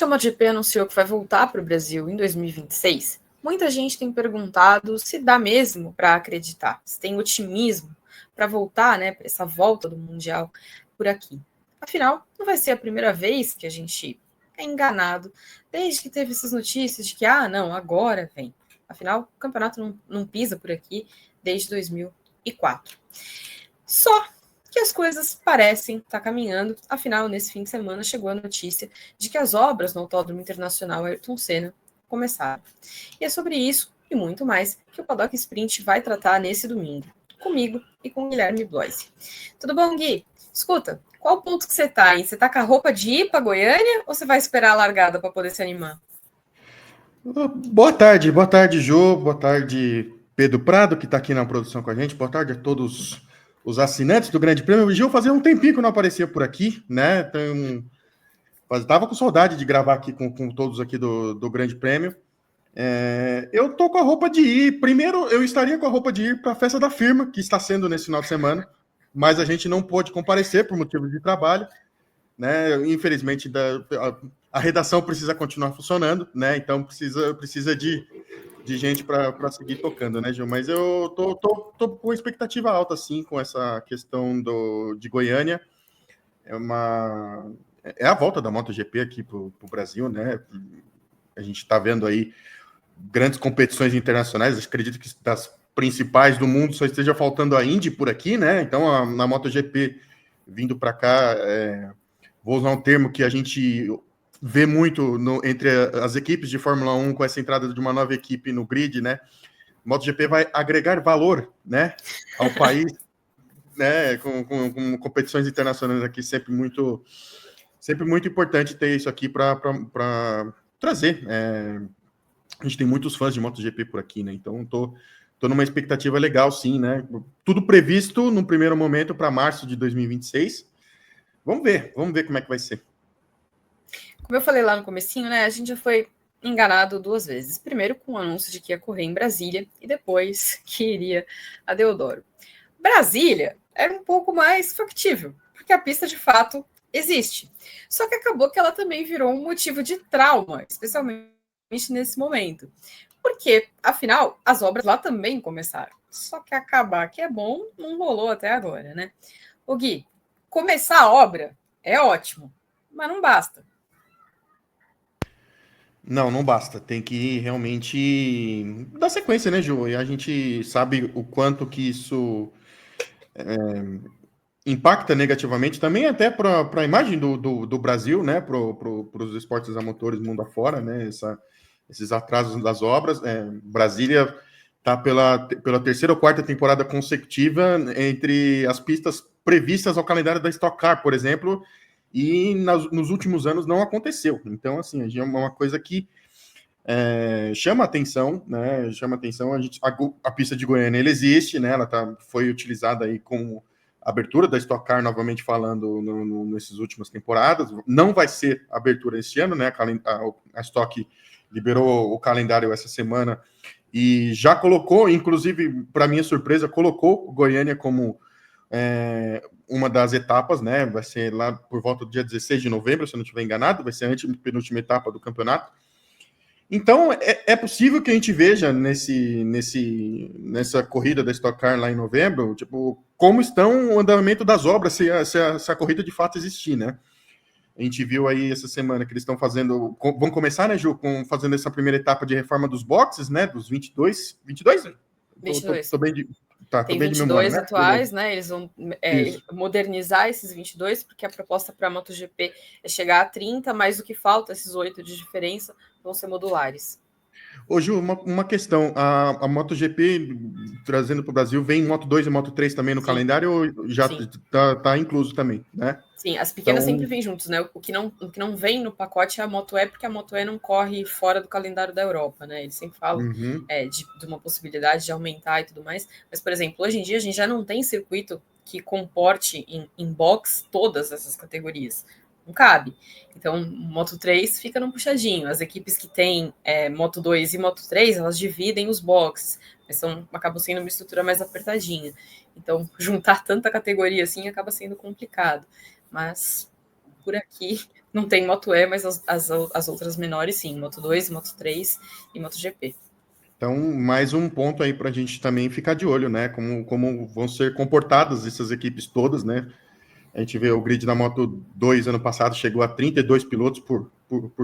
que a MotoGP anunciou que vai voltar para o Brasil em 2026, muita gente tem perguntado se dá mesmo para acreditar, se tem otimismo para voltar, né, para essa volta do Mundial por aqui. Afinal, não vai ser a primeira vez que a gente é enganado, desde que teve essas notícias de que, não, agora vem. Afinal, o campeonato não pisa por aqui desde 2004. Só que as coisas parecem estar caminhando. Afinal, nesse fim de semana chegou a notícia de que as obras no Autódromo Internacional Ayrton Senna começaram. E é sobre isso e muito mais que o Paddock Sprint vai tratar nesse domingo, comigo e com o Guilherme Bloise. Tudo bom, Gui? Escuta, qual ponto que você tá, hein? Você tá com a roupa de ir para Goiânia ou você vai esperar a largada para poder se animar? Boa tarde, Jô, boa tarde, Pedro Prado, que está aqui na produção com a gente, boa tarde a todos os assinantes do Grande Prêmio. O Gil fazia um tempinho que não aparecia por aqui, né? Estava com saudade de gravar aqui com todos aqui do Grande Prêmio. Eu tô com a roupa de ir. Primeiro, eu estaria com a roupa de ir para a festa da firma, que está sendo nesse final de semana, mas a gente não pôde comparecer por motivos de trabalho, né? Infelizmente, a redação precisa continuar funcionando, né? Então precisa de gente para seguir tocando, né, Gil? Mas eu tô com expectativa alta, sim, com essa questão de Goiânia. É a volta da MotoGP aqui para o Brasil, né? A gente está vendo aí grandes competições internacionais, acredito que das principais do mundo só esteja faltando a Indy por aqui, né? Então, na MotoGP vindo para cá, vou usar um termo que a gente vê muito entre as equipes de Fórmula 1 com essa entrada de uma nova equipe no grid, né? MotoGP vai agregar valor, né, ao país, né, com competições internacionais aqui, sempre muito importante ter isso aqui para trazer. A gente tem muitos fãs de MotoGP por aqui, né? Então tô numa expectativa legal, sim, né? Tudo previsto no primeiro momento para março de 2026. Vamos ver como é que vai ser. Como eu falei lá no comecinho, né, a gente já foi enganado duas vezes. Primeiro com o anúncio de que ia correr em Brasília e depois que iria a Deodoro. Brasília era um pouco mais factível, porque a pista de fato existe. Só que acabou que ela também virou um motivo de trauma, especialmente nesse momento. Porque, afinal, as obras lá também começaram. Só que acabar que é bom não rolou até agora, né? O Gui, começar a obra é ótimo, mas não basta. Não basta. Tem que realmente dar sequência, né, Ju? E a gente sabe o quanto que isso impacta negativamente também até para a imagem do Brasil, né, para os esportes a motores mundo afora, né, esses atrasos das obras. Brasília está pela terceira ou quarta temporada consecutiva entre as pistas previstas ao calendário da Stock Car, por exemplo, e nos últimos anos não aconteceu. Então, assim, é uma coisa que chama atenção, né? Chama atenção. A pista de Goiânia ela existe, né? Ela foi utilizada aí como abertura da Stock Car, novamente falando, nessas últimas temporadas. Não vai ser abertura este ano, né? A Stock liberou o calendário essa semana e já colocou, inclusive, para minha surpresa, colocou Goiânia como uma das etapas, né? Vai ser lá por volta do dia 16 de novembro, se eu não estiver enganado, vai ser a antepenúltima etapa do campeonato. Então, é possível que a gente veja nessa corrida da Stock Car lá em novembro, tipo, como estão o andamento das obras, se a corrida de fato existir, né? A gente viu aí essa semana que eles estão fazendo, vão começar, né, Ju, fazendo essa primeira etapa de reforma dos boxes, né, dos 22? 22? 22. Tô bem de Tem memória, 22 né? atuais, Beleza. né? Eles vão Isso. modernizar esses 22, porque a proposta para a MotoGP é chegar a 30, mas o que falta, esses 8 de diferença, vão ser modulares. Ô, Ju, uma questão. A MotoGP, trazendo para o Brasil, vem Moto 2 e Moto 3 também no Sim, calendário ou já sim. tá incluso também, né? Sim, as pequenas Então, sempre vêm juntos, né? O que não vem no pacote é a Moto E, porque a Moto E não corre fora do calendário da Europa, né? Eles sempre falam de uma possibilidade de aumentar e tudo mais. Mas, por exemplo, hoje em dia a gente já não tem circuito que comporte em box todas essas categorias. Não cabe. Então, Moto 3 fica no puxadinho. As equipes que têm Moto 2 e Moto 3, elas dividem os boxes, mas acabam sendo uma estrutura mais apertadinha. Então, juntar tanta categoria assim acaba sendo complicado. Mas por aqui Não tem Moto E, mas as outras menores sim, Moto 2, Moto 3 e MotoGP. Então, mais um ponto aí para a gente também ficar de olho, né? Como vão ser comportadas essas equipes todas, né? A gente vê o grid da Moto 2 ano passado chegou a 32 pilotos por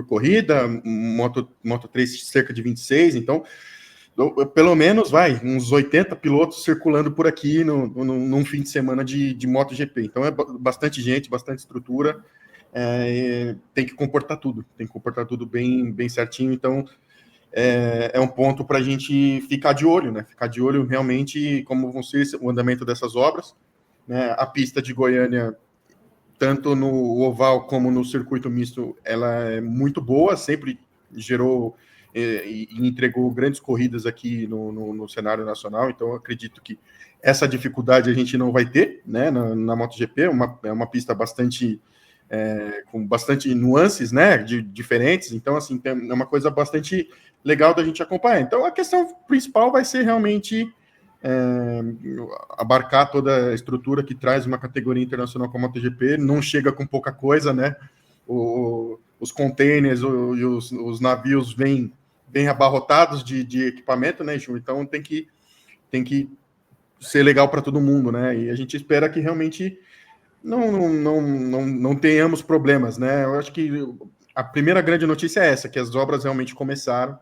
corrida, Moto 3 cerca de 26, então pelo menos uns 80 pilotos circulando por aqui num fim de semana de MotoGP. Então é bastante gente, bastante estrutura, tem que comportar tudo bem, bem certinho. Então é um ponto para a gente ficar de olho, né? Ficar de olho realmente como vão ser o andamento dessas obras. Né? A pista de Goiânia, tanto no oval como no circuito misto, ela é muito boa, sempre gerou e entregou grandes corridas aqui no cenário nacional, então eu acredito que essa dificuldade a gente não vai ter, né, na MotoGP, é uma pista bastante com bastante nuances, né, diferentes, então assim, é uma coisa bastante legal da gente acompanhar. Então a questão principal vai ser realmente abarcar toda a estrutura que traz uma categoria internacional como a MotoGP, não chega com pouca coisa, né? Os containers e os navios vêm abarrotados de equipamento, né, Ju? Então tem que ser legal para todo mundo, né? E a gente espera que realmente não tenhamos problemas, né? Eu acho que a primeira grande notícia é essa, que as obras realmente começaram.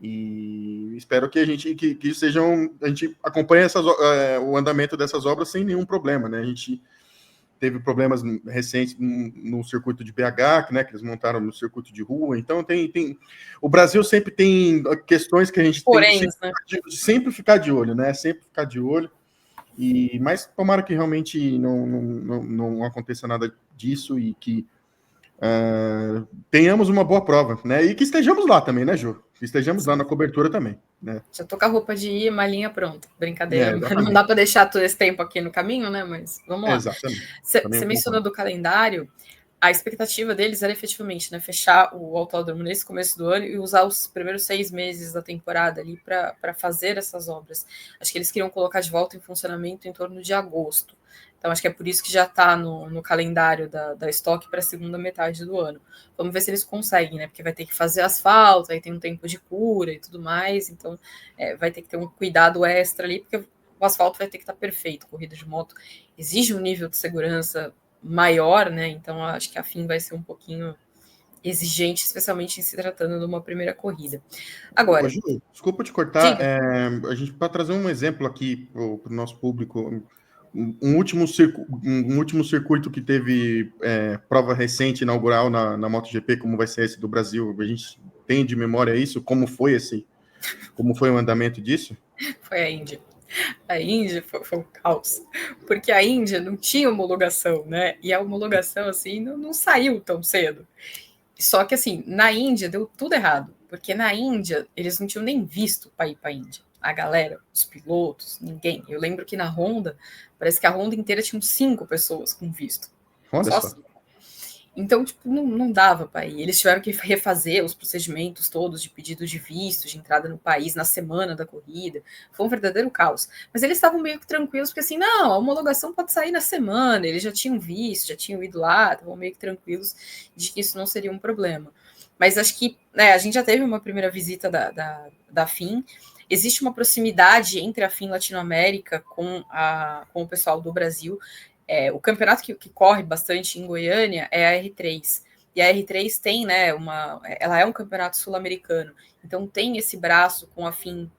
E espero que a gente a gente acompanhe o andamento dessas obras sem nenhum problema, né? A gente teve problemas recentes no circuito de BH, né? Que eles montaram no circuito de rua. Então o Brasil sempre tem questões que a gente tem que sempre ficar de olho, né? Sempre ficar de olho. Mas tomara que realmente não aconteça nada disso e que tenhamos uma boa prova, né? E que estejamos lá também, né, Ju? Que estejamos lá na cobertura também, né? Já tô com a roupa de ir, malinha pronta. Brincadeira, não dá para deixar todo esse tempo aqui no caminho, né? Mas vamos lá. Exatamente. Você mencionou do calendário, a expectativa deles era efetivamente, né, fechar o autódromo nesse começo do ano e usar os primeiros 6 meses da temporada ali para fazer essas obras. Acho que eles queriam colocar de volta em funcionamento em torno de agosto. Então, acho que é por isso que já está no calendário da Stock para a segunda metade do ano. Vamos ver se eles conseguem, né? Porque vai ter que fazer asfalto, aí tem um tempo de cura e tudo mais. Então, vai ter que ter um cuidado extra ali, porque o asfalto vai ter que estar perfeito. Corrida de moto exige um nível de segurança maior, né? Então, acho que a FIM vai ser um pouquinho exigente, especialmente em se tratando de uma primeira corrida. Agora, Ju, desculpa te cortar, a gente para trazer um exemplo aqui para o nosso público, um último circuito que teve prova recente inaugural na MotoGP, como vai ser esse do Brasil, a gente tem de memória isso? Como foi o andamento disso? Foi a Índia. A Índia foi um caos, porque a Índia não tinha homologação, né? E a homologação, assim, não saiu tão cedo. Só que, assim, na Índia deu tudo errado, porque na Índia eles não tinham nem visto para ir para a Índia. A galera, os pilotos, ninguém. Eu lembro que na Honda, parece que a Honda inteira tinha 5 pessoas com visto. Olha só. Então, tipo, não dava para ir. Eles tiveram que refazer os procedimentos todos de pedido de visto, de entrada no país na semana da corrida. Foi um verdadeiro caos. Mas eles estavam meio que tranquilos, porque assim, não, a homologação pode sair na semana. Eles já tinham visto, já tinham ido lá, estavam meio que tranquilos de que isso não seria um problema. Mas acho que a gente já teve uma primeira visita da FIM. Existe uma proximidade entre a FIM Latinoamérica com o pessoal do Brasil. O campeonato que corre bastante em Goiânia é a R3. E a R3 tem, né, ela é um campeonato sul-americano, então tem esse braço com a FIM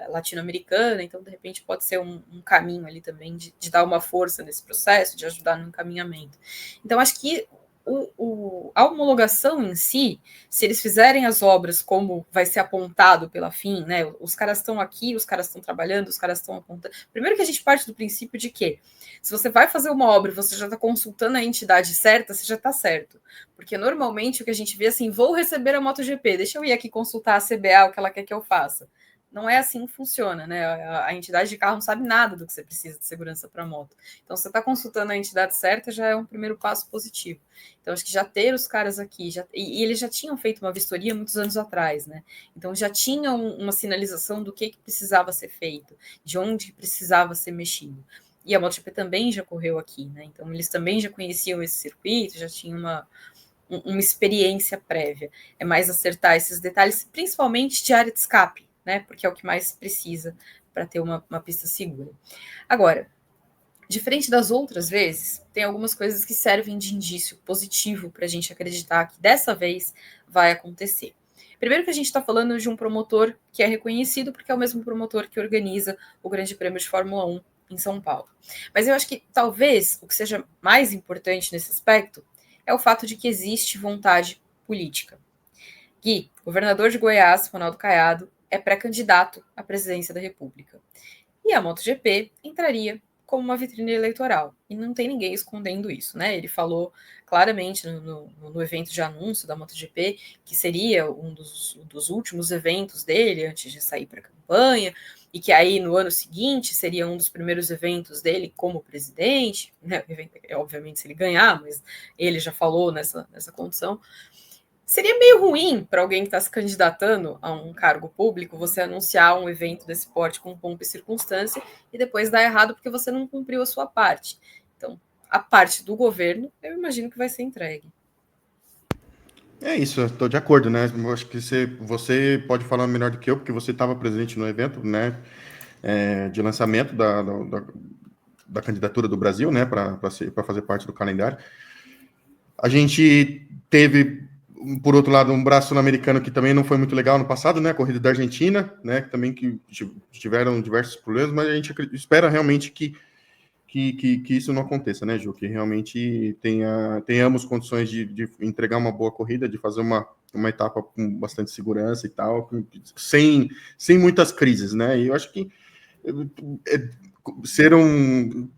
latino-americana, então de repente pode ser um caminho ali também de dar uma força nesse processo, de ajudar no encaminhamento. Então acho que a homologação em si, se eles fizerem as obras como vai ser apontado pela FIM, né, os caras estão aqui, os caras estão trabalhando, os caras estão apontando. Primeiro que a gente parte do princípio de que se você vai fazer uma obra e você já está consultando a entidade certa, você já está certo. Porque normalmente o que a gente vê é assim, vou receber a MotoGP, deixa eu ir aqui consultar a CBA, o que ela quer que eu faça. Não é assim que funciona, né? A entidade de carro não sabe nada do que você precisa de segurança para moto. Então, você está consultando a entidade certa, já é um primeiro passo positivo. Então, acho que já ter os caras aqui, e eles já tinham feito uma vistoria muitos anos atrás, né? Então, já tinham uma sinalização do que precisava ser feito, de onde precisava ser mexido. E a MotoGP também já correu aqui, né? Então, eles também já conheciam esse circuito, já tinham uma experiência prévia, é mais acertar esses detalhes, principalmente de área de escape, né? Porque é o que mais precisa para ter uma pista segura. Agora, diferente das outras vezes, tem algumas coisas que servem de indício positivo para a gente acreditar que dessa vez vai acontecer. Primeiro que a gente está falando de um promotor que é reconhecido porque é o mesmo promotor que organiza o Grande Prêmio de Fórmula 1 em São Paulo. Mas eu acho que talvez o que seja mais importante nesse aspecto é o fato de que existe vontade política. Gui, governador de Goiás, Ronaldo Caiado, é pré-candidato à presidência da República. E a MotoGP entraria como uma vitrine eleitoral. E não tem ninguém escondendo isso, né? Ele falou claramente no evento de anúncio da MotoGP que seria um dos últimos eventos dele antes de sair para a campanha, e que aí no ano seguinte seria um dos primeiros eventos dele como presidente, né? Obviamente se ele ganhar, mas ele já falou nessa condição. Seria meio ruim para alguém que está se candidatando a um cargo público você anunciar um evento desse porte com pompa e circunstância e depois dar errado porque você não cumpriu a sua parte. Então, a parte do governo, eu imagino que vai ser entregue. É isso, eu estou de acordo, né? Eu acho que você pode falar melhor do que eu, porque você estava presente no evento, né? De lançamento da candidatura do Brasil, né? Para fazer parte do calendário. A gente teve, por outro lado, um braço sul-americano que também não foi muito legal no passado, né? A corrida da Argentina, né? Também que tiveram diversos problemas, mas a gente espera realmente que isso não aconteça, né, Ju? Que realmente tenhamos condições de entregar uma boa corrida, de fazer uma etapa com bastante segurança e tal, sem muitas crises, né? E eu acho que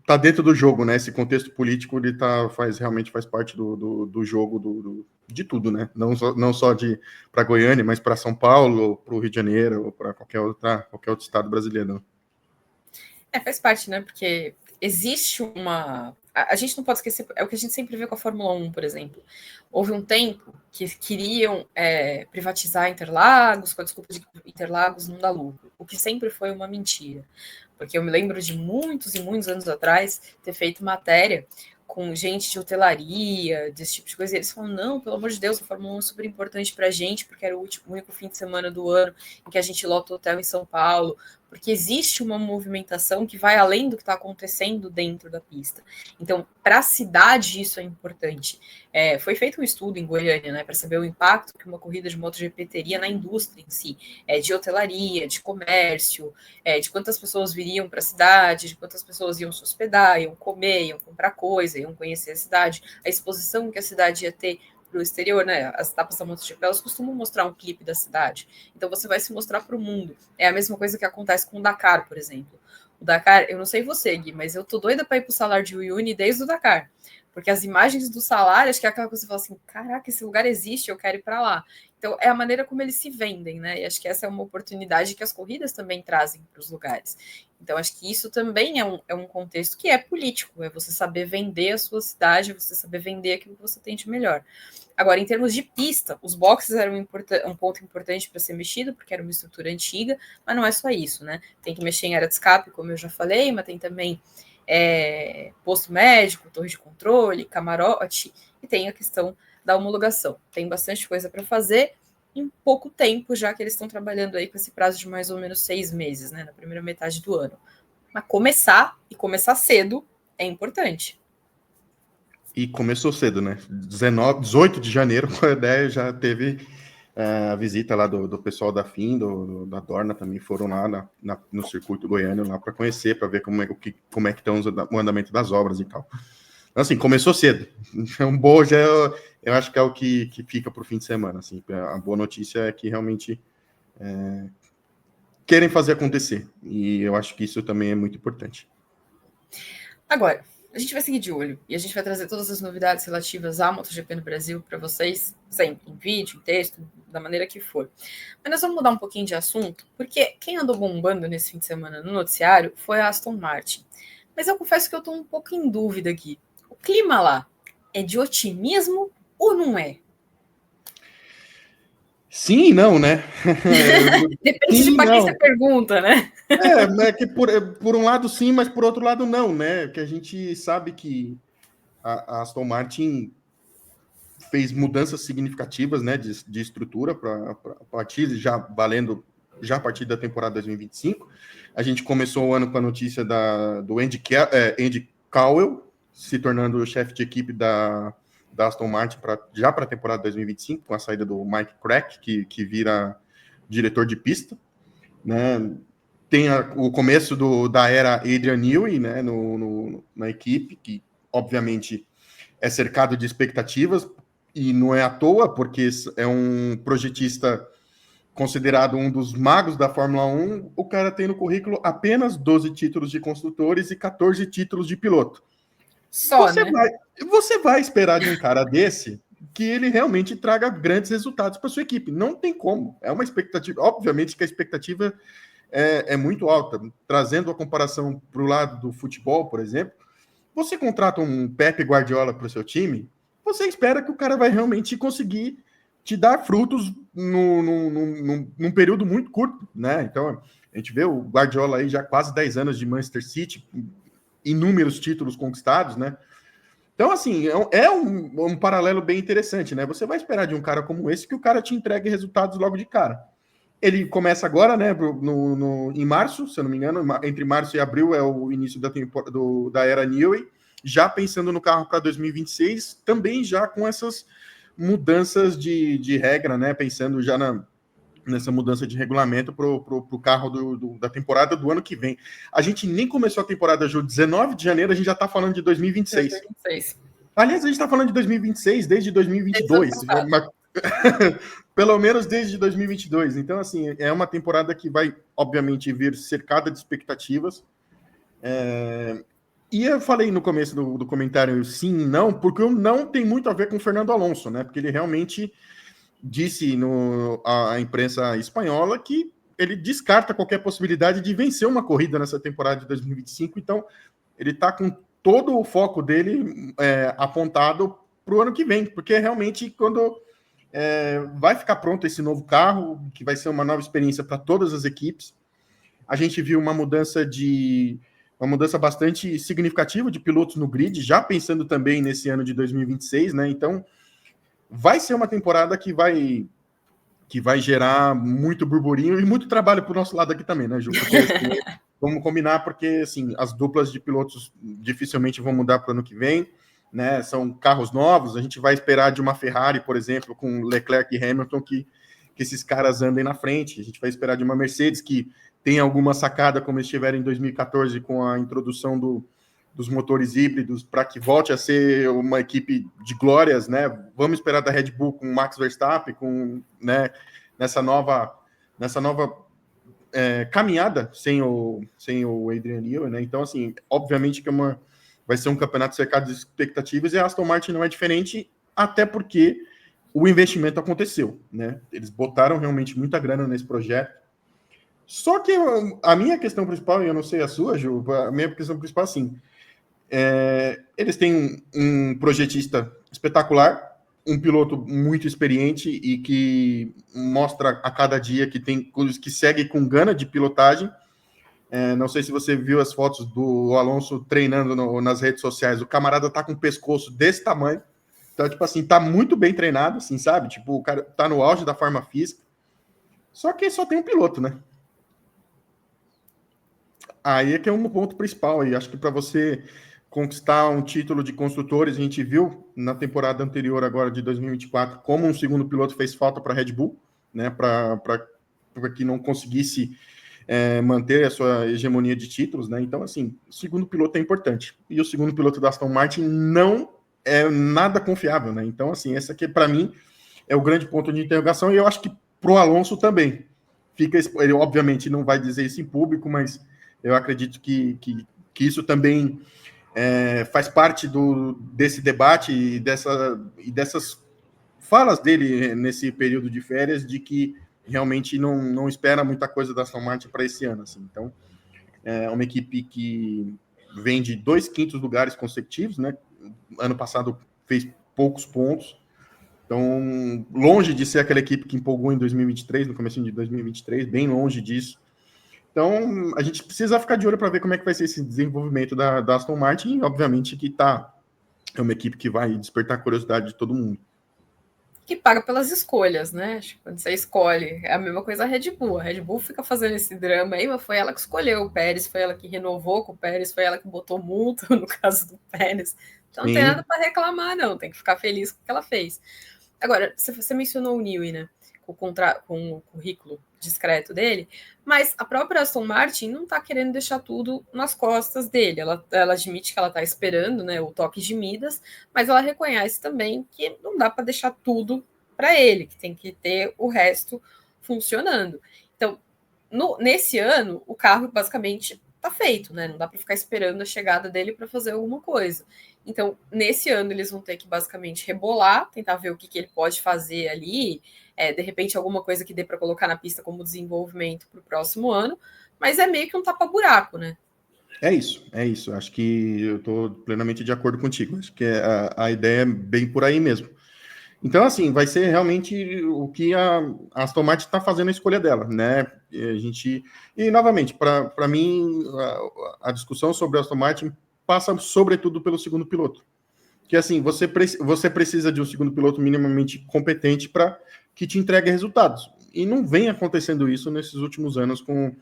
tá dentro do jogo, né? Esse contexto político ele realmente faz parte do jogo de tudo, né? Não só para Goiânia, mas para São Paulo, para o Rio de Janeiro, ou para qualquer outro estado brasileiro. Faz parte, né? Porque existe uma. A gente não pode esquecer, é o que a gente sempre vê com a Fórmula 1, por exemplo. Houve um tempo que queriam privatizar Interlagos, com a desculpa de que Interlagos não dá lucro, o que sempre foi uma mentira. Porque eu me lembro de muitos e muitos anos atrás ter feito matéria com gente de hotelaria, desse tipo de coisa, e eles falam, não, pelo amor de Deus, a Fórmula 1 é super importante pra gente, porque era o único fim de semana do ano em que a gente lota o hotel em São Paulo, porque existe uma movimentação que vai além do que está acontecendo dentro da pista. Então, para a cidade, isso é importante. Foi feito um estudo em Goiânia, né, para saber o impacto que uma corrida de MotoGP teria na indústria em si, de hotelaria, de comércio, de quantas pessoas viriam para a cidade, de quantas pessoas iam se hospedar, iam comer, iam comprar coisa, iam conhecer a cidade, a exposição que a cidade ia ter para o exterior, né? As etapas da MotoGP, elas costumam mostrar um clipe da cidade. Então você vai se mostrar para o mundo. É a mesma coisa que acontece com o Dakar, por exemplo. O Dakar, eu não sei você, Gui, mas eu tô doida para ir para o Salar de Uyuni desde o Dakar. Porque as imagens do Salar, acho que é aquela coisa que você fala assim, caraca, esse lugar existe, eu quero ir para lá. Então, é a maneira como eles se vendem, né? E acho que essa é uma oportunidade que as corridas também trazem para os lugares. Então, acho que isso também é um contexto que é político, é você saber vender a sua cidade, você saber vender aquilo que você tem de melhor. Agora, em termos de pista, os boxes eram um ponto importante para ser mexido, porque era uma estrutura antiga, mas não é só isso, né? Tem que mexer em área de escape, como eu já falei, mas tem também posto médico, torre de controle, camarote, e tem a questão da homologação. Tem bastante coisa para fazer em pouco tempo, já que eles estão trabalhando aí com esse prazo de mais ou menos 6 meses, né, na primeira metade do ano. Mas começar cedo é importante. E começou cedo, né? 18 de janeiro, a ideia já teve a visita lá do pessoal da FIM, da Dorna também, foram lá no circuito goiano lá para conhecer, para ver como é que estão o andamento das obras e tal. Então, assim, começou cedo. Então, boa, eu acho que é o que fica para o fim de semana. Assim, a boa notícia é que realmente querem fazer acontecer. E eu acho que isso também é muito importante. Agora, a gente vai seguir de olho e a gente vai trazer todas as novidades relativas à MotoGP no Brasil para vocês, sempre, em vídeo, em texto, da maneira que for. Mas nós vamos mudar um pouquinho de assunto, porque quem andou bombando nesse fim de semana no noticiário foi a Aston Martin. Mas eu confesso que eu estou um pouco em dúvida aqui. O clima lá é de otimismo ou não é? Sim e não, né? Depende de para quem você pergunta, né? É que por um lado sim, mas por outro lado não, né? Que a gente sabe que a Aston Martin fez mudanças significativas, né, de estrutura para a partir já a partir da temporada 2025. A gente começou o ano com a notícia do Andy Cowell se tornando o chefe de equipe da Aston Martin já para a temporada 2025, com a saída do Mike Crack, que vira diretor de pista, né? Tem o começo da era Adrian Newey, né, na equipe, que obviamente é cercado de expectativas, e não é à toa, porque é um projetista considerado um dos magos da Fórmula 1. O cara tem no currículo apenas 12 títulos de construtores e 14 títulos de piloto. Você vai esperar de um cara desse que ele realmente traga grandes resultados para sua equipe. Não tem como. É uma expectativa. Obviamente que a expectativa é muito alta. Trazendo a comparação para o lado do futebol, por exemplo, você contrata um Pepe Guardiola para o seu time, você espera que o cara vai realmente conseguir te dar frutos num período muito curto, né? Então, a gente vê o Guardiola aí já quase 10 anos de Manchester City, inúmeros títulos conquistados, né? Então, assim, é um paralelo bem interessante, né? Você vai esperar de um cara como esse que o cara te entregue resultados logo de cara. Ele começa agora, né, em março, se eu não me engano, entre março e abril é o início da era Newey, já pensando no carro para 2026, também já com essas mudanças de regra, né, pensando já nessa mudança de regulamento para o carro da temporada do ano que vem. A gente nem começou a temporada, Ju, 19 de janeiro, a gente já está falando de 2026. 2026. Aliás, a gente está falando de 2026 desde 2022. Pelo menos desde 2022. Então, assim, é uma temporada que vai, obviamente, vir cercada de expectativas. E eu falei no começo do comentário sim e não, porque o não tem muito a ver com o Fernando Alonso, né? Porque ele realmente disse à imprensa espanhola que ele descarta qualquer possibilidade de vencer uma corrida nessa temporada de 2025. Então, ele está com todo o foco dele apontado para o ano que vem, porque realmente quando vai ficar pronto esse novo carro, que vai ser uma nova experiência para todas as equipes. A gente viu uma mudança bastante significativa de pilotos no grid, já pensando também nesse ano de 2026, né? Então, vai ser uma temporada que vai gerar muito burburinho e muito trabalho para o nosso lado aqui também, né, Ju? Porque, assim, vamos combinar, porque assim, as duplas de pilotos dificilmente vão mudar para o ano que vem, né? São carros novos, a gente vai esperar de uma Ferrari, por exemplo, com Leclerc e Hamilton, que esses caras andem na frente. A gente vai esperar de uma Mercedes que tem alguma sacada, como eles tiveram em 2014 com a introdução dos motores híbridos, para que volte a ser uma equipe de glórias, né? Vamos esperar da Red Bull com Max Verstappen, né, nessa nova caminhada sem o Adrian Newey, né? Então, assim, obviamente que vai ser um campeonato cercado de expectativas, e a Aston Martin não é diferente, até porque o investimento aconteceu, né? Eles botaram realmente muita grana nesse projeto. Só que a minha questão principal, e eu não sei a sua, Ju, a minha questão principal, assim, eles têm um projetista espetacular, um piloto muito experiente e que mostra a cada dia que segue com gana de pilotagem. Não sei se você viu as fotos do Alonso treinando nas redes sociais. O camarada tá com um pescoço desse tamanho. Então, tipo assim, tá muito bem treinado, assim, sabe? Tipo, o cara tá no auge da forma física. Só que só tem um piloto, né? Aí é que é um ponto principal. E acho que para você conquistar um título de construtores, a gente viu na temporada anterior, agora de 2024, como um segundo piloto fez falta para a Red Bull, né? Para que não conseguisse manter a sua hegemonia de títulos, né? Então, assim, o segundo piloto é importante. E o segundo piloto da Aston Martin não é nada confiável, né? Então, assim, esse aqui, para mim, é o grande ponto de interrogação, e eu acho que pro Alonso também. Ele, obviamente, não vai dizer isso em público, mas eu acredito que isso também faz parte desse debate e dessas falas dele nesse período de férias, de que realmente não espera muita coisa da Aston Martin para esse ano. Assim. Então, é uma equipe que vem de 2/5 lugares consecutivos, né? Ano passado fez poucos pontos. Então, longe de ser aquela equipe que empolgou em 2023, no começo de 2023, bem longe disso. Então, a gente precisa ficar de olho para ver como é que vai ser esse desenvolvimento da Aston Martin, e obviamente que é uma equipe que vai despertar a curiosidade de todo mundo. que paga pelas escolhas, né? Acho que quando você escolhe, é a mesma coisa a Red Bull. A Red Bull fica fazendo esse drama aí, mas foi ela que escolheu o Pérez, foi ela que renovou com o Pérez, foi ela que botou multa no caso do Pérez. Então não tem nada para reclamar, não. Tem que ficar feliz com o que ela fez. Agora, você mencionou o Newey, né? Com o currículo discreto dele, mas a própria Aston Martin não está querendo deixar tudo nas costas dele. Ela admite que ela está esperando, né, o toque de Midas, mas ela reconhece também que não dá para deixar tudo para ele, que tem que ter o resto funcionando. Então, nesse ano, o carro basicamente está feito, né? Não dá para ficar esperando a chegada dele para fazer alguma coisa. Então, nesse ano, eles vão ter que basicamente rebolar, tentar ver o que ele pode fazer ali, de repente alguma coisa que dê para colocar na pista como desenvolvimento para o próximo ano, mas é meio que um tapa-buraco, né? É isso. Acho que eu estou plenamente de acordo contigo. Acho que a ideia é bem por aí mesmo. Então, assim, vai ser realmente o que a Aston Martin está fazendo a escolha dela, né? E novamente, para mim, a discussão sobre a Aston Martin passa sobretudo pelo segundo piloto. Que assim, você precisa de um segundo piloto minimamente competente para que te entregue resultados. E não vem acontecendo isso nesses últimos anos com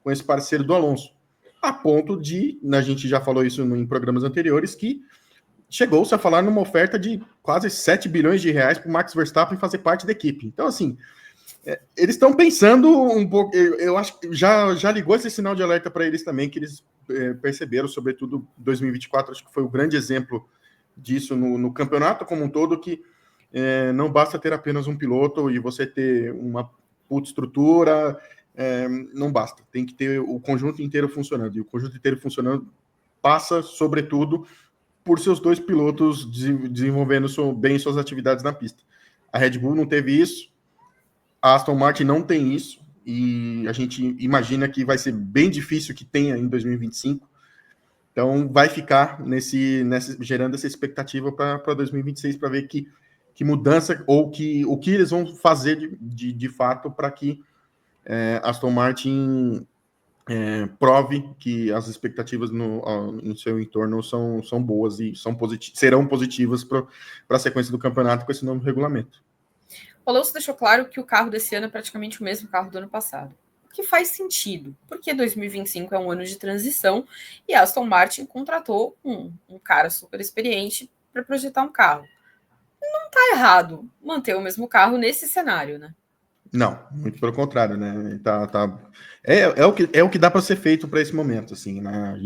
esse parceiro do Alonso. A ponto de, a gente já falou isso em programas anteriores, que chegou-se a falar numa oferta de quase 7 bilhões de reais para o Max Verstappen fazer parte da equipe. Então, assim, eles estão pensando um pouco. Eu acho que já ligou esse sinal de alerta para eles também, que eles perceberam, sobretudo 2024, acho que foi o grande exemplo disso no campeonato como um todo, que não basta ter apenas um piloto e você ter uma puta estrutura, não basta. Tem que ter o conjunto inteiro funcionando. E o conjunto inteiro funcionando passa, sobretudo, por seus dois pilotos desenvolvendo bem suas atividades na pista. A Red Bull não teve isso, a Aston Martin não tem isso, e a gente imagina que vai ser bem difícil que tenha em 2025. Então vai ficar gerando essa expectativa para 2026, para ver que mudança ou o que eles vão fazer de fato para que Aston Martin prove que as expectativas no seu entorno são boas e serão positivas para a sequência do campeonato com esse novo regulamento. O Alonso deixou claro que o carro desse ano é praticamente o mesmo carro do ano passado. O que faz sentido, porque 2025 é um ano de transição e a Aston Martin contratou um cara super experiente para projetar um carro. Não está errado manter o mesmo carro nesse cenário, né? Não, muito pelo contrário, né? É o que dá para ser feito para esse momento, assim, né?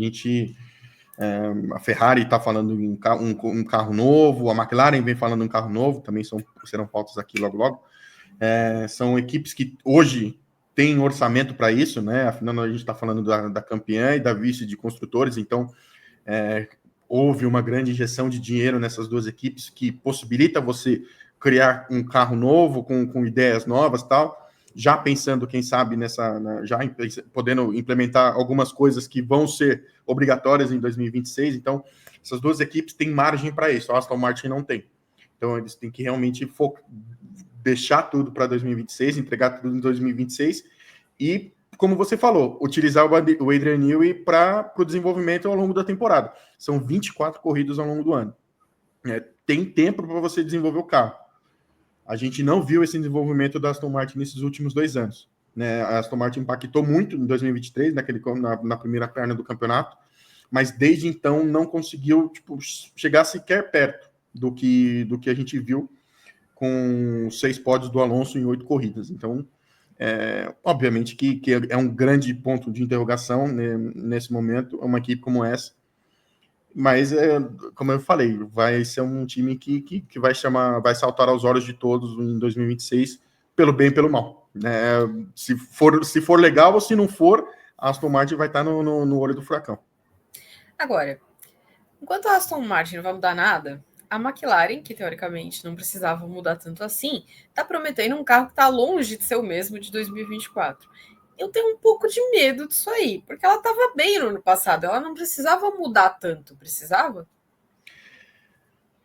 A Ferrari está falando em um carro novo, a McLaren vem falando em um carro novo, também serão pautas aqui logo logo. São equipes que hoje têm orçamento para isso, né? Afinal, a gente está falando da campeã e da vice de construtores, então houve uma grande injeção de dinheiro nessas duas equipes que possibilita você criar um carro novo, com ideias novas, tal, já pensando, quem sabe, já podendo implementar algumas coisas que vão ser obrigatórias em 2026. Então, essas duas equipes têm margem para isso, a Aston Martin não tem. Então, eles têm que realmente deixar tudo para 2026, entregar tudo em 2026 e, como você falou, utilizar o Adrian Newey para o desenvolvimento ao longo da temporada. São 24 corridas ao longo do ano. Tem tempo para você desenvolver o carro. A gente não viu esse desenvolvimento da Aston Martin nesses últimos 2 anos. Né? A Aston Martin impactou muito em 2023, na primeira perna do campeonato, mas desde então não conseguiu chegar sequer perto do que a gente viu com 6 pódios do Alonso em 8 corridas. Então, obviamente que é um grande ponto de interrogação, né, nesse momento, uma equipe como essa. Mas, como eu falei, vai ser um time que vai saltar aos olhos de todos em 2026, pelo bem e pelo mal. Né? Se for legal ou se não for, a Aston Martin vai estar no olho do furacão. Agora, enquanto a Aston Martin não vai mudar nada, a McLaren, que teoricamente não precisava mudar tanto assim, está prometendo um carro que está longe de ser o mesmo de 2024. Eu tenho um pouco de medo disso aí, porque ela estava bem no ano passado, ela não precisava mudar tanto, precisava?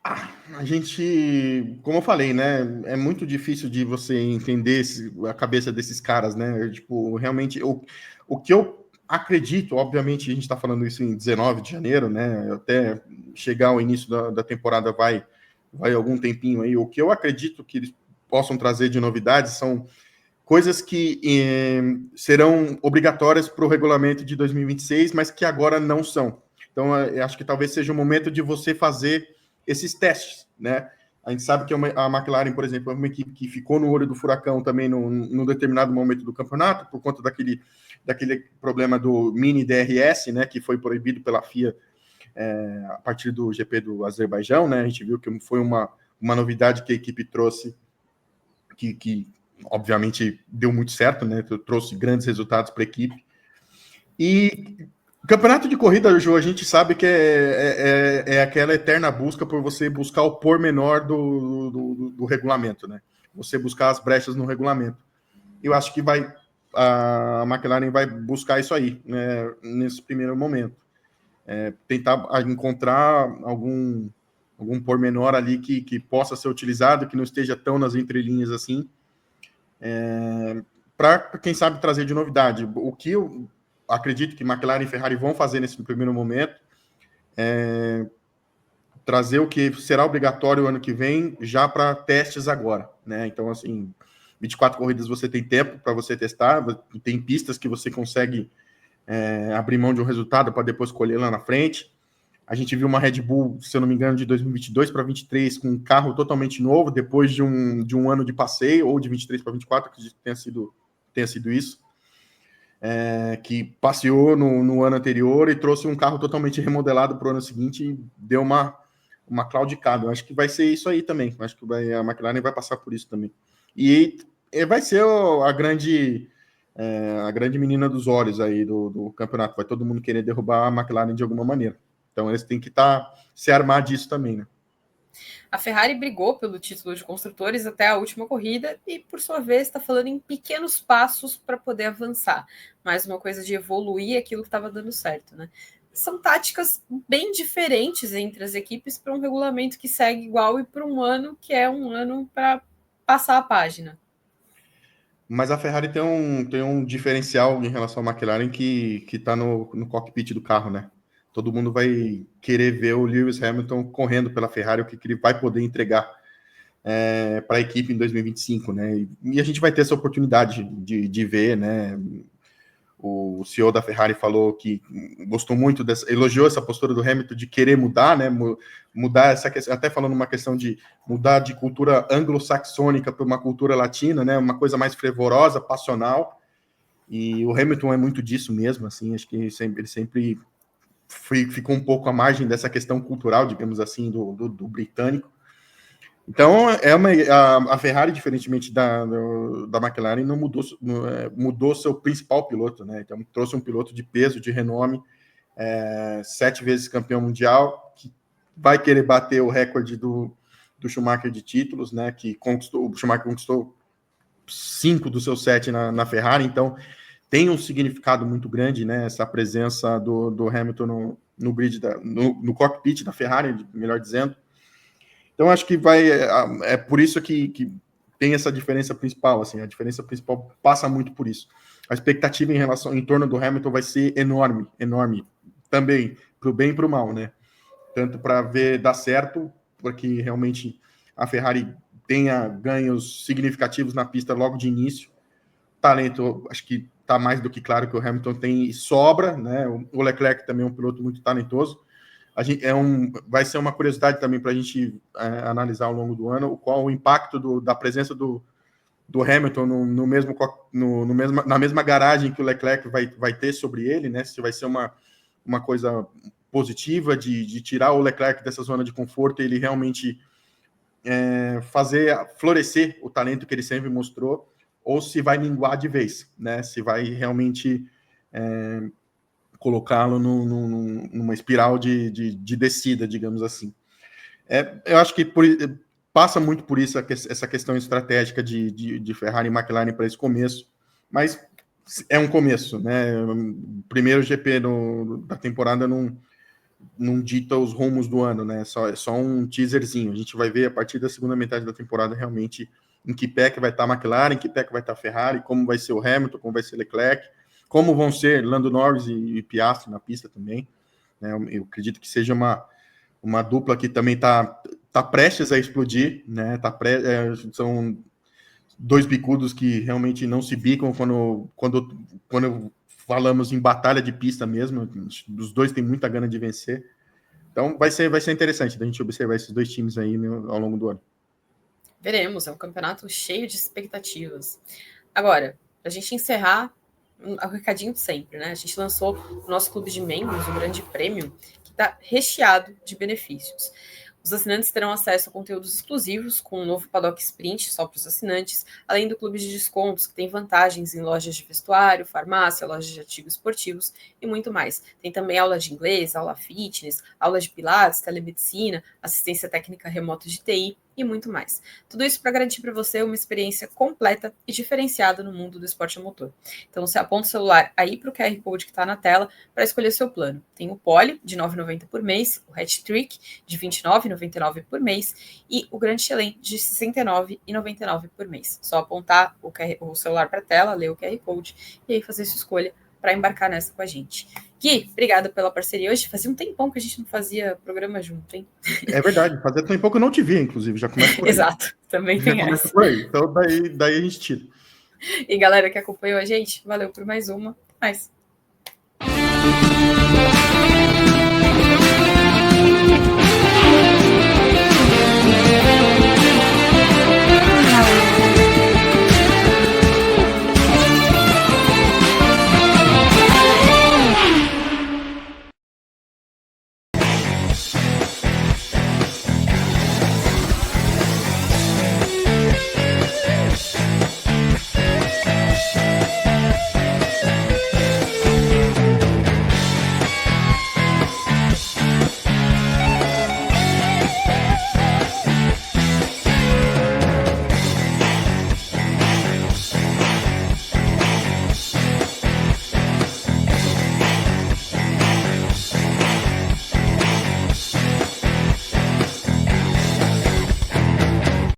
A gente, como eu falei, né, é muito difícil de você entender a cabeça desses caras, né, realmente, o que eu acredito, obviamente, a gente está falando isso em 19 de janeiro, né, até chegar ao início da temporada vai algum tempinho aí, o que eu acredito que eles possam trazer de novidades são coisas que serão obrigatórias para o regulamento de 2026, mas que agora não são. Então, eu acho que talvez seja o momento de você fazer esses testes, né? A gente sabe que a McLaren, por exemplo, é uma equipe que ficou no olho do furacão também num determinado momento do campeonato, por conta daquele problema do mini DRS, né, que foi proibido pela FIA a partir do GP do Azerbaijão, né? A gente viu que foi uma novidade que a equipe trouxe, que obviamente deu muito certo, né? Trouxe grandes resultados para a equipe. E campeonato de corrida, Ju, a gente sabe que é aquela eterna busca por você buscar o pormenor do regulamento, né? Você buscar as brechas no regulamento. Eu acho que a McLaren vai buscar isso aí, né, nesse primeiro momento. Tentar encontrar algum pormenor ali que possa ser utilizado, que não esteja tão nas entrelinhas assim, para, quem sabe, trazer de novidade. O que eu acredito que McLaren e Ferrari vão fazer nesse primeiro momento é trazer o que será obrigatório ano que vem já para testes agora, né? Então, assim, 24 corridas você tem tempo para você testar, tem pistas que você consegue abrir mão de um resultado para depois colher lá na frente. A gente viu uma Red Bull, se eu não me engano, de 2022 para 2023, com um carro totalmente novo, depois de um ano de passeio, ou de 23 para 24, acredito que tenha sido isso, que passeou no ano anterior e trouxe um carro totalmente remodelado para o ano seguinte e deu uma claudicada. Eu acho que vai ser isso aí também. Eu acho que a McLaren vai passar por isso também. E vai ser a grande menina dos olhos aí do campeonato. Vai todo mundo querer derrubar a McLaren de alguma maneira. Então eles têm que se armar disso também, né? A Ferrari brigou pelo título de construtores até a última corrida e, por sua vez, está falando em pequenos passos para poder avançar. Mais uma coisa de evoluir aquilo que estava dando certo, né? São táticas bem diferentes entre as equipes para um regulamento que segue igual e para um ano que é um ano para passar a página. Mas a Ferrari tem um diferencial em relação à McLaren que está no cockpit do carro, né? Todo mundo vai querer ver o Lewis Hamilton correndo pela Ferrari, o que ele vai poder entregar para a equipe em 2025, né? E a gente vai ter essa oportunidade de ver, né? O CEO da Ferrari falou que gostou muito elogiou essa postura do Hamilton de querer mudar, né? Mudar essa questão, até falando uma questão de mudar de cultura anglo-saxônica para uma cultura latina, né? Uma coisa mais fervorosa, passional. E o Hamilton é muito disso mesmo, assim. Acho que ele sempre ficou um pouco à margem dessa questão cultural, digamos assim, do britânico. Então, a Ferrari, diferentemente da McLaren, não mudou seu principal piloto, né? Então, trouxe um piloto de peso, de renome, 7 vezes campeão mundial, que vai querer bater o recorde do Schumacher de títulos, né? O Schumacher conquistou 5 dos seus 7 na Ferrari, então tem um significado muito grande, né? Essa presença do Hamilton no grid, no cockpit da Ferrari, melhor dizendo. Então, acho que é por isso que tem essa diferença principal, assim, a diferença principal passa muito por isso. A expectativa em torno do Hamilton vai ser enorme, enorme, também, para o bem e para o mal, né? Tanto para ver dar certo, porque realmente a Ferrari tenha ganhos significativos na pista logo de início. Talento, acho que está mais do que claro que o Hamilton tem sobra, né? O Leclerc também é um piloto muito talentoso. Vai ser uma curiosidade também para a gente analisar ao longo do ano qual o impacto da presença do Hamilton na mesma garagem que o Leclerc vai ter sobre ele, né? Se vai ser uma coisa positiva de tirar o Leclerc dessa zona de conforto e ele realmente fazer florescer o talento que ele sempre mostrou, ou se vai minguar de vez, né? Se vai realmente colocá-lo numa espiral de descida, digamos assim. Eu acho que passa muito por isso essa questão estratégica de Ferrari e McLaren para esse começo, mas é um começo, né? O primeiro GP da temporada não dita os rumos do ano, né? É só um teaserzinho. A gente vai ver a partir da segunda metade da temporada realmente em que pé que vai estar a McLaren, em que pé que vai estar a Ferrari, como vai ser o Hamilton, como vai ser o Leclerc, como vão ser Lando Norris e Piastri na pista também, né? Eu acredito que seja uma dupla que também está prestes a explodir, né? dois bicudos que realmente não se bicam quando falamos em batalha de pista mesmo. Os dois têm muita gana de vencer. Então vai ser interessante a gente observar esses dois times aí ao longo do ano. Veremos, é um campeonato cheio de expectativas. Agora, para a gente encerrar, o recadinho de sempre, né? A gente lançou o nosso clube de membros, o Grande Prêmio, que está recheado de benefícios. Os assinantes terão acesso a conteúdos exclusivos, com um novo Paddock Sprint só para os assinantes, além do clube de descontos, que tem vantagens em lojas de vestuário, farmácia, lojas de artigos esportivos e muito mais. Tem também aula de inglês, aula fitness, aula de pilates, telemedicina, assistência técnica remota de TI e muito mais. Tudo isso para garantir para você uma experiência completa e diferenciada no mundo do esporte a motor. Então, você aponta o celular aí para o QR Code que está na tela para escolher seu plano. Tem o Pole, de R$ 9,90 por mês, o Hat Trick, de R$ 29,99 por mês, e o Grand Chelem, de R$ 69,99 por mês. Só apontar o celular para a tela, ler o QR Code e aí fazer sua escolha para embarcar nessa com a gente. Gui, obrigada pela parceria hoje. Fazia um tempão que a gente não fazia programa junto, hein? É verdade, fazia tempo que eu não te vi, inclusive, já começa por aí. Exato, também tem essa. Por aí. Então daí a gente tira. E galera que acompanhou a gente, valeu por mais uma. Mais.